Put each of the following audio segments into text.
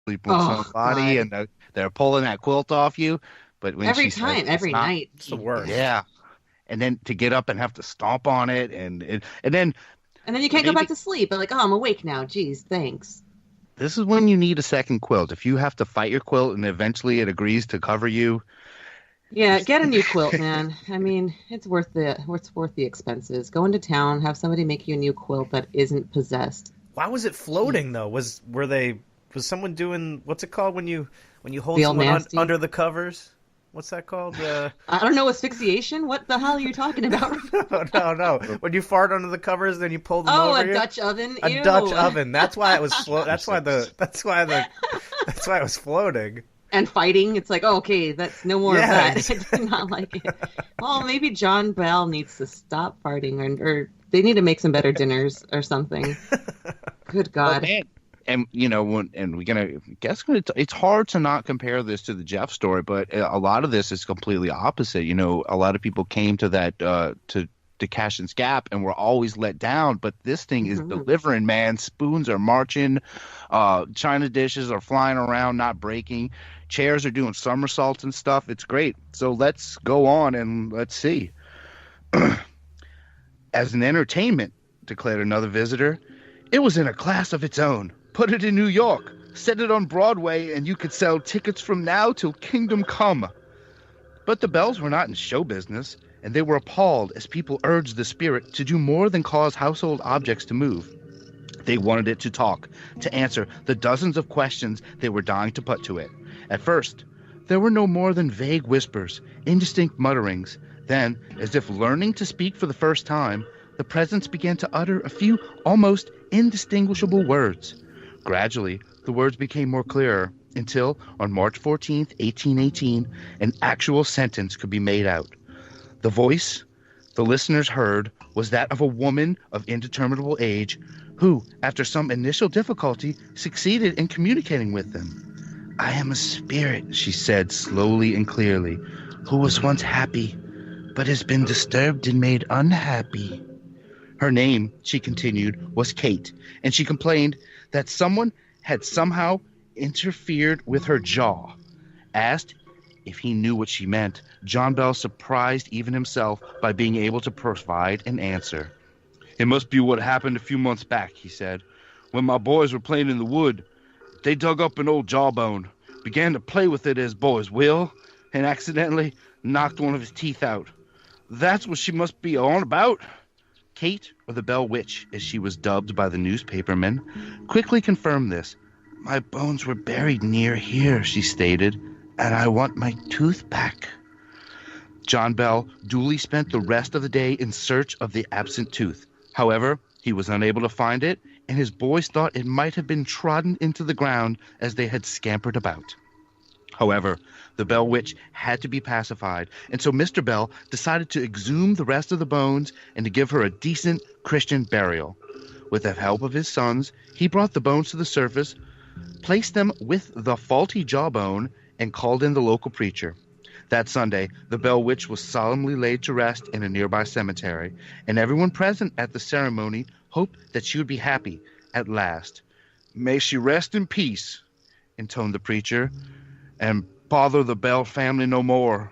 sleep with Oh somebody God. and they're pulling that quilt off you. But when Every she says time, it's every not, night. It's the worst. yeah. And then to get up and have to stomp on it and then And then you can't go back maybe to sleep. But like, oh, I'm awake now. Geez, thanks. this is when you need a second quilt. If you have to fight your quilt and eventually it agrees to cover you, Yeah, get a new quilt, man. I mean, it's worth the expenses. Go into town, have somebody make you a new quilt that isn't possessed. Why was it floating though? Was someone doing what's it called when you hold Feel someone nasty. under the covers? What's that called? I don't know, asphyxiation? What the hell are you talking about? No. When you fart under the covers, then you pull them Oh, over a you. Dutch oven? A Ew. Dutch oven. That's why it was float. That's why it was floating. And fighting. It's like, oh, okay, that's no more Yeah, of that. I do not like it. Well, maybe John Bell needs to stop farting, or they need to make some better dinners or something. Good well, God. man, and and we're gonna guess it's hard to not compare this to the Jeff story, but a lot of this is completely opposite. A lot of people came to that to Cash and Scap and were always let down, but this thing is Mhm. delivering, man. Spoons are marching, china dishes are flying around, not breaking, chairs are doing somersaults and stuff. It's great. So let's go on and let's see. As an entertainment, declared another visitor, it was in a class of its own. Put it in New York, set it on Broadway, and you could sell tickets from now till kingdom come. But the Bells were not in show business, and they were appalled as people urged the spirit to do more than cause household objects to move. They wanted it to talk, to answer the dozens of questions they were dying to put to it. At first, there were no more than vague whispers, indistinct mutterings. Then, as if learning to speak for the first time, the presence began to utter a few almost indistinguishable words. Gradually, the words became more clearer, until, on March 14th, 1818, an actual sentence could be made out. The voice the listeners heard was that of a woman of indeterminable age who, after some initial difficulty, succeeded in communicating with them. I am a spirit, she said slowly and clearly, who was once happy, but has been disturbed and made unhappy. Her name, she continued, was Kate, and she complained that someone had somehow interfered with her jaw. Asked if he knew what she meant, John Bell surprised even himself by being able to provide an answer. It must be what happened a few months back, he said. When my boys were playing in the wood, they dug up an old jawbone, began to play with it as boys will, and accidentally knocked one of his teeth out. That's what she must be on about. Kate, or the Bell Witch, as she was dubbed by the newspapermen, quickly confirmed this. My bones were buried near here, she stated, and I want my tooth back. John Bell duly spent the rest of the day in search of the absent tooth. However, he was unable to find it, and his boys thought it might have been trodden into the ground as they had scampered about. However, the Bell Witch had to be pacified, and so Mr. Bell decided to exhume the rest of the bones and to give her a decent Christian burial. With the help of his sons, he brought the bones to the surface, placed them with the faulty jawbone, and called in the local preacher. That Sunday, the Bell Witch was solemnly laid to rest in a nearby cemetery, and everyone present at the ceremony hoped that she would be happy at last. May she rest in peace, intoned the preacher, and bother the Bell family no more.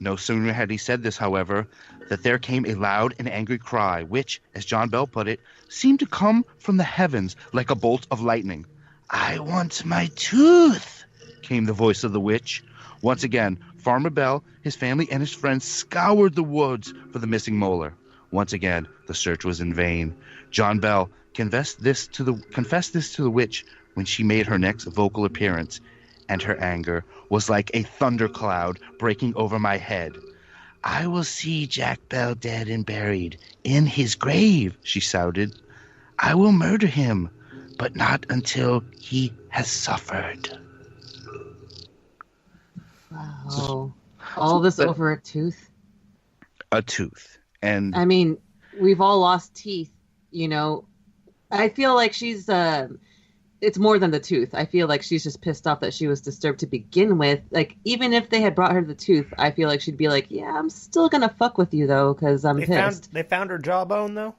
No sooner had he said this, however, that there came a loud and angry cry, which, as John Bell put it, seemed to come from the heavens like a bolt of lightning. I want my tooth, came the voice of the witch. Once again, Farmer Bell, his family, and his friends scoured the woods for the missing molar. Once again, the search was in vain. John Bell confessed this to the witch when she made her next vocal appearance, and her anger was like a thundercloud breaking over my head. I will see Jack Bell dead and buried in his grave, she shouted. I will murder him, but not until he has suffered. Wow. All this over a tooth. A tooth. And I mean, we've all lost teeth, you know. I feel like she's it's more than the tooth. I feel like she's just pissed off that she was disturbed to begin with. Like, even if they had brought her the tooth, I feel like she'd be like, yeah, I'm still gonna fuck with you though, because I'm pissed. They found her jawbone though.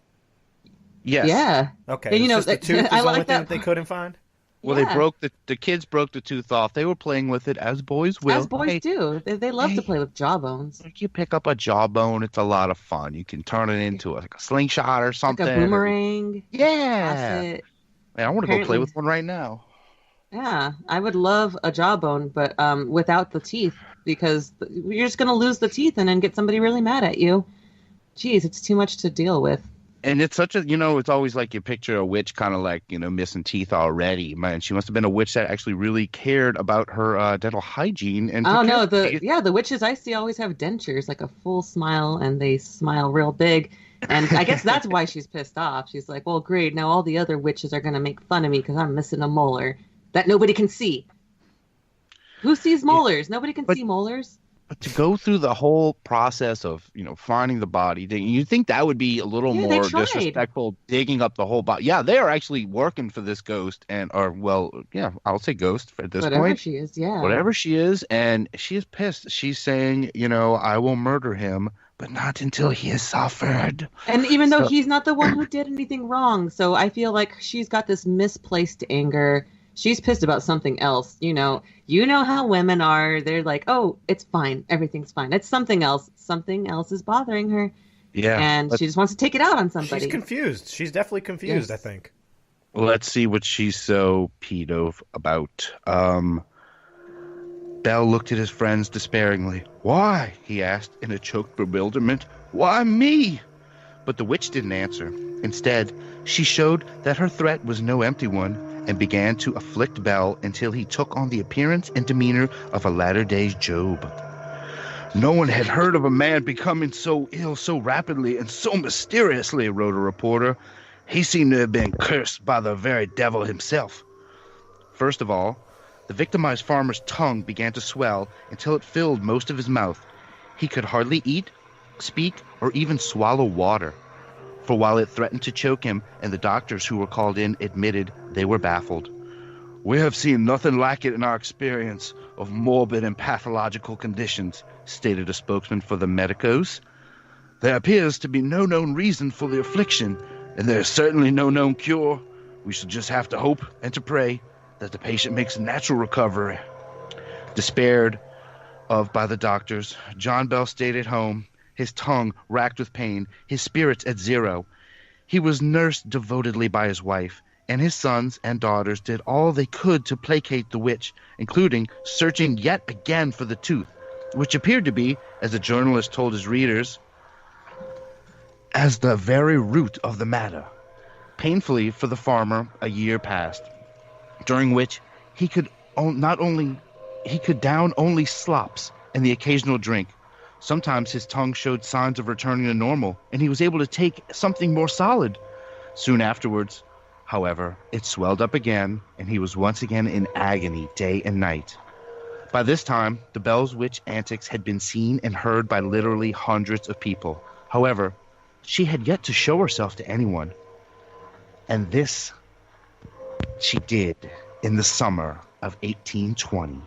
yes. Yeah. Okay, And, you it's know, just the tooth is I the only like thing that. that they couldn't find. Well, Yeah. the kids broke the tooth off. They were playing with it as boys will. As boys do. They love to play with jawbones. Like you pick up a jawbone, it's a lot of fun. You can turn it into like a slingshot or something. Like a boomerang. Yeah. Pass it. Man, I want to go play with one right now. Yeah, I would love a jawbone, but without the teeth, because you're just going to lose the teeth and then get somebody really mad at you. Jeez, it's too much to deal with. And it's such a, it's always like you picture a witch kind of like, missing teeth already. Man, she must have been a witch that actually really cared about her dental hygiene. And oh, no, the witches I see always have dentures, like a full smile, and they smile real big. And I guess that's why she's pissed off. She's like, well, great, now all the other witches are going to make fun of me because I'm missing a molar that nobody can see. Who sees molars? Nobody can see molars. But to go through the whole process of, finding the body, you think that would be a little more disrespectful, digging up the whole body. Yeah, they are actually working for this ghost I'll say ghost at this point. Whatever she is, yeah. Whatever she is, and she is pissed. She's saying, I will murder him, but not until he has suffered. And even though he's not the one who did anything wrong, so I feel like she's got this misplaced anger. She's pissed about something else. You know how women are. They're like, oh, it's fine. Everything's fine. It's something else. Something else is bothering her. Yeah. And she just wants to take it out on somebody. She's confused. She's definitely confused, yes. I think. Well, let's see what she's so peed about. Bell looked at his friends despairingly. Why? He asked in a choked bewilderment. Why me? But the witch didn't answer. Instead, she showed that her threat was no empty one, and began to afflict Bell until he took on the appearance and demeanor of a latter-day Job. No one had heard of a man becoming so ill so rapidly and so mysteriously, wrote a reporter. He seemed to have been cursed by the very devil himself. First of all, the victimized farmer's tongue began to swell until it filled most of his mouth. He could hardly eat, speak, or even swallow water. For while it threatened to choke him, and the doctors who were called in admitted they were baffled. We have seen nothing like it in our experience of morbid and pathological conditions, stated a spokesman for the medicos. There appears to be no known reason for the affliction, and there is certainly no known cure. We shall just have to hope and to pray that the patient makes a natural recovery. Despaired of by the doctors, John Bell stayed at home, his tongue racked with pain, his spirits at zero. He was nursed devotedly by his wife, and his sons and daughters did all they could to placate the witch, including searching yet again for the tooth, which appeared to be, as a journalist told his readers, as the very root of the matter. Painfully for the farmer, a year passed, during which he could down only slops and the occasional drink. Sometimes his tongue showed signs of returning to normal, and he was able to take something more solid. Soon afterwards, however, it swelled up again, and he was once again in agony day and night. By this time, the Bell's witch antics had been seen and heard by literally hundreds of people. However, she had yet to show herself to anyone. And this she did in the summer of 1820.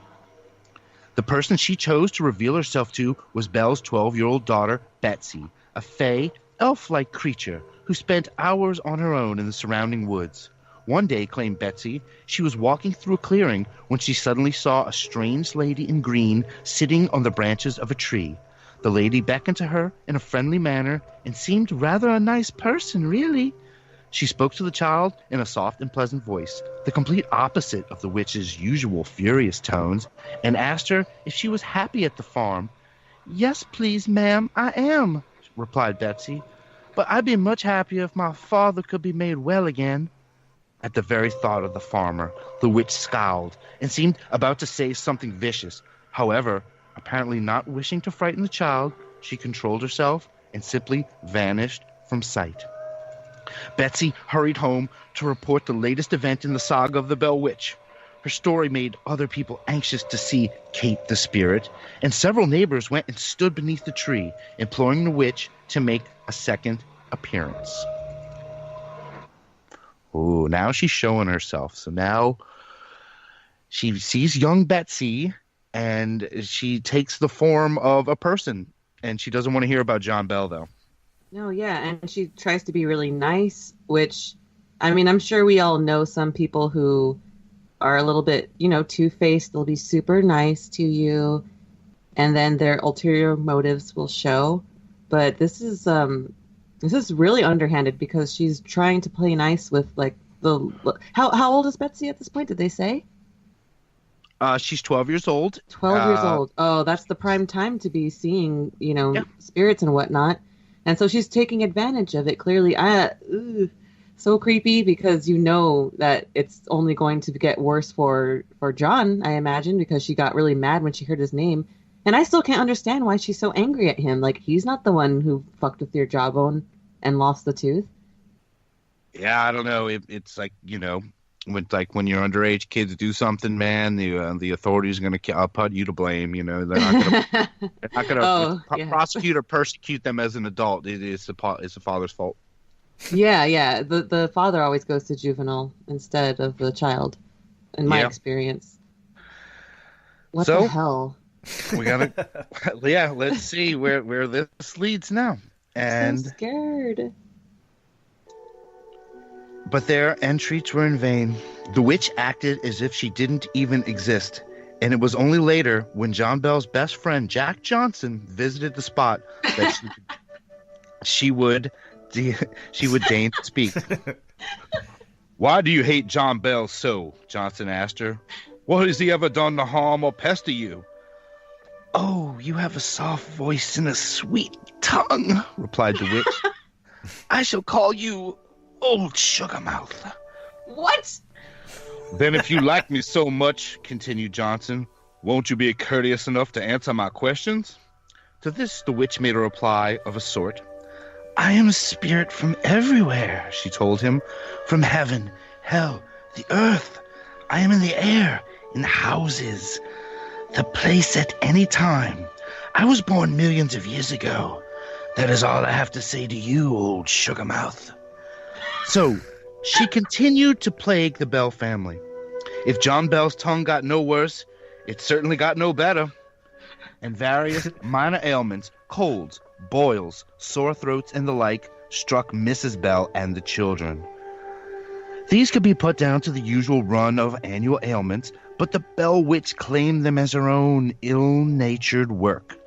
The person she chose to reveal herself to was Bell's 12-year-old daughter, Betsy, a fey, elf-like creature who spent hours on her own in the surrounding woods. One day, claimed Betsy, she was walking through a clearing when she suddenly saw a strange lady in green sitting on the branches of a tree. The lady beckoned to her in a friendly manner and seemed rather a nice person, really. She spoke to the child in a soft and pleasant voice, the complete opposite of the witch's usual furious tones, and asked her if she was happy at the farm. Yes, please, ma'am, I am, replied Betsy. But I'd be much happier if my father could be made well again. At the very thought of the farmer, the witch scowled and seemed about to say something vicious. However, apparently not wishing to frighten the child, she controlled herself and simply vanished from sight. Betsy hurried home to report the latest event in the saga of the Bell Witch. Her story made other people anxious to see Kate the spirit, and several neighbors went and stood beneath the tree, imploring the witch to make a second appearance. Ooh, now she's showing herself. So now she sees young Betsy, and she takes the form of a person, and she doesn't want to hear about John Bell, though. No, yeah, and she tries to be really nice, which, I mean, I'm sure we all know some people who are a little bit, two-faced. They'll be super nice to you, and then their ulterior motives will show. But this is really underhanded because she's trying to play nice with like how old is Betsy at this point? Did they say? She's 12 years old. 12 years old. Oh, that's the prime time to be seeing, spirits and whatnot. And so she's taking advantage of it. Clearly, so creepy because that it's only going to get worse for John, I imagine, because she got really mad when she heard his name. And I still can't understand why she's so angry at him. Like, he's not the one who fucked with your jawbone and lost the tooth. Yeah, I don't know. It's like, when your underage kids do something, man, the authorities are going to put you to blame. They're not going to prosecute or persecute them as an adult. It's the father's fault. Yeah. The father always goes to juvenile instead of the child, in my experience. What the hell? We gotta, let's see where this leads now. And so scared. But their entreaties were in vain. The witch acted as if she didn't even exist, and it was only later, when John Bell's best friend Jack Johnson visited the spot, that she would deign to speak. "Why do you hate John Bell so?" Johnson asked her. "What has he ever done to harm or pester you?" "Oh, you have a soft voice and a sweet tongue," replied the witch. "I shall call you Old Sugarmouth." What? "Then if you like me so much," continued Johnson, "won't you be courteous enough to answer my questions?" To this the witch made a reply of a sort. "I am a spirit from everywhere," she told him. "From heaven, hell, the earth. I am in the air, in houses, the place at any time. I was born millions of years ago. That is all I have to say to you, Old Sugarmouth." So, she continued to plague the Bell family. If John Bell's tongue got no worse, it certainly got no better. And various minor ailments, colds, boils, sore throats, and the like, struck Mrs. Bell and the children. These could be put down to the usual run of annual ailments, but the Bell Witch claimed them as her own ill-natured work.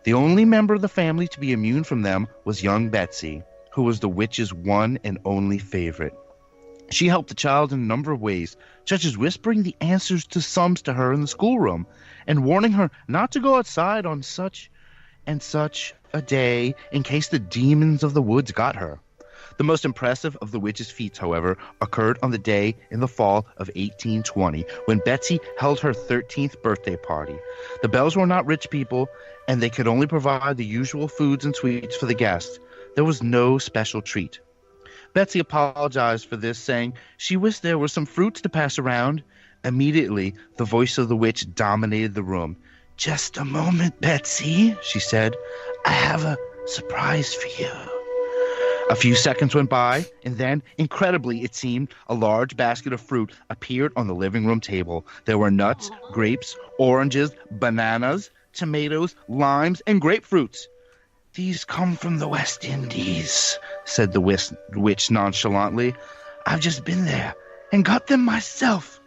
The only member of the family to be immune from them was young Betsy, who was the witch's one and only favorite. She helped the child in a number of ways, such as whispering the answers to sums to her in the schoolroom, and warning her not to go outside on such and such a day in case the demons of the woods got her. The most impressive of the witch's feats, however, occurred on the day in the fall of 1820, when Betsy held her 13th birthday party. The Bells were not rich people, and they could only provide the usual foods and sweets for the guests. There was no special treat. Betsy apologized for this, saying she wished there were some fruits to pass around. Immediately, the voice of the witch dominated the room. "Just a moment, Betsy," she said. "I have a surprise for you." A few seconds went by, and then, incredibly it seemed, a large basket of fruit appeared on the living room table. There were nuts, grapes, oranges, bananas, tomatoes, limes, and grapefruits. "These come from the West Indies," said the witch nonchalantly. "I've just been there and got them myself."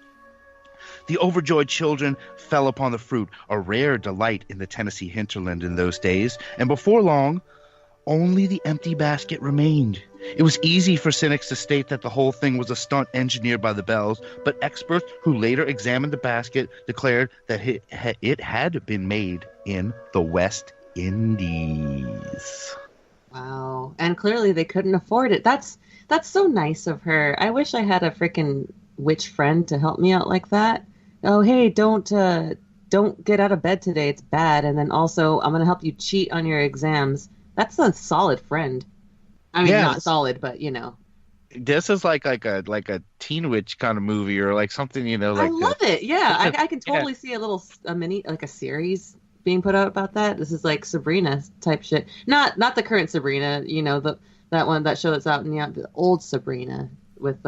The overjoyed children fell upon the fruit, a rare delight in the Tennessee hinterland in those days, and before long, only the empty basket remained. It was easy for cynics to state that the whole thing was a stunt engineered by the Bells, but experts who later examined the basket declared that it had been made in the West Indies. Wow. And clearly they couldn't afford it. That's so nice of her. I wish I had a freaking witch friend to help me out like that. Oh, hey, don't get out of bed today. It's bad. And then also, I'm going to help you cheat on your exams. That's a solid friend. I mean, not solid, but This is like a Teen Witch kind of movie, or like something, like. I love it. Yeah, I can totally see a mini, like a series being put out about that. This is like Sabrina type shit. Not the current Sabrina, that show that's out in the old Sabrina with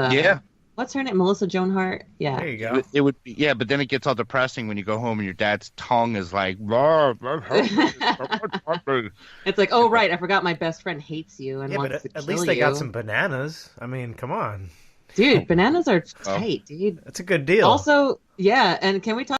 what's her name? Melissa Joan Hart. Yeah. There you go. It would be, but then it gets all depressing when you go home and your dad's tongue is like. It's like, oh right, I forgot my best friend hates you and wants to kill you. At least they got some bananas. I mean, come on. Dude, bananas are tight, dude. That's a good deal. Also, yeah, and can we talk